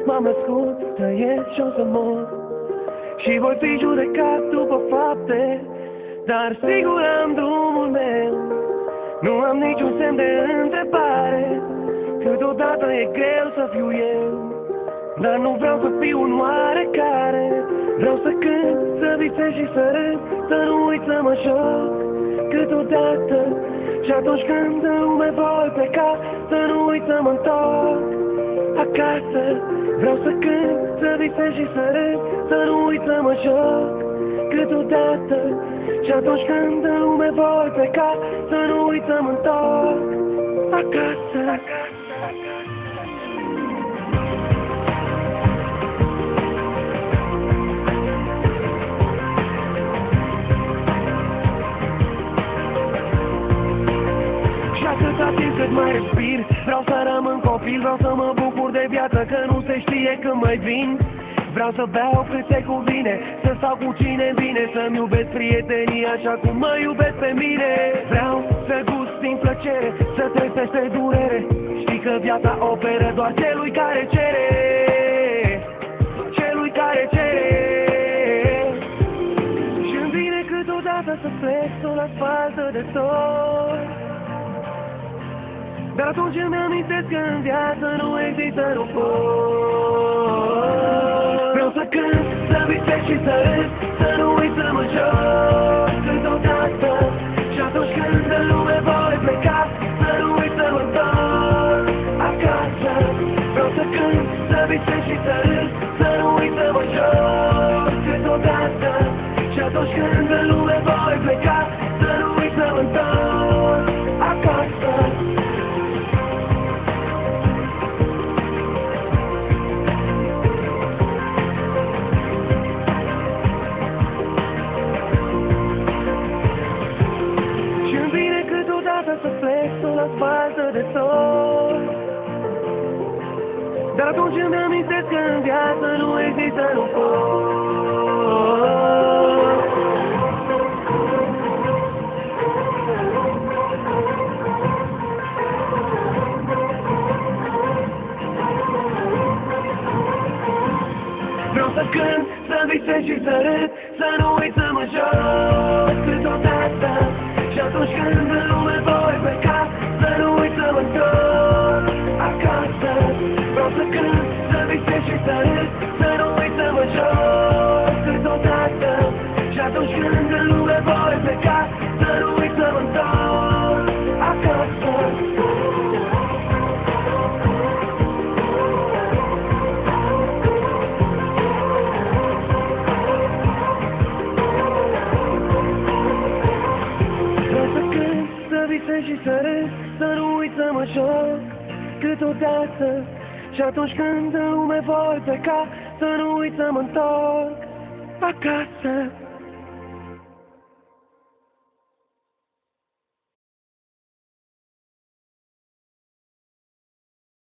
m-am născut, trăiesc și o să mor și voi fi judecat după fapte, dar sigur am drumul meu. Nu am niciun semn de întrebare, câteodată e greu să fiu eu, dar nu vreau să fiu un oarecare. Vreau să cânt, să visez și să râd, să nu uit să mă joc câteodată. Și atunci când în lume voi pleca, să nu uit să mă întorc acasă. Vreau să cânt, să visez și să râd, să nu uit să mă joc câteodată. Și atunci când în lume voi pleca, să nu uit să mă întorc acasă. Atâta timp cât mai respir, vreau să rămân copil, vreau să mă bucur de viață, că nu se știe când mai vin. Vreau să beau cât se cuvine, să stau cu cine vine, să-mi iubesc prietenii așa cum mă iubesc pe mine. Vreau să gust din plăcere, să trec peste durere. Știi că viața oferă doar celui care cere, celui care cere. Și-mi vine câteodată să plec tot la spaltă de tot, dar atunci îmi amintesc că în viață nu există, nu pot. Vreau să cânt, să visez și să râd, să nu uit să mă joc câteodată. Și atunci când în lume voi pleca, să nu uit să mă întorc acasă. Vreau să cânt, să visez și să râd, să nu uit să mă joc câteodată. Și atunci când în lume voi pleca, să nu uit să mă întorc acasă. Să plec tot la spaltă de tot, dar atunci îmi amintesc că în viață nu există, nu pot. Vreau să cânt, să visez și să râd, să nu uit să mă joc câteodată. Și atunci când în lume voi pleca, să nu uit să mă întorc acasă. Vreau să cânt, să visez și să râd, să nu uit să mă joc câteodată. Și atunci când în lume voi pleca, să nu uit să mă întorc acasă. Și să râd, să nu uit să mă joc câteodată. Și atunci când în lume voi pleca, să nu uit să mă întorc acasă.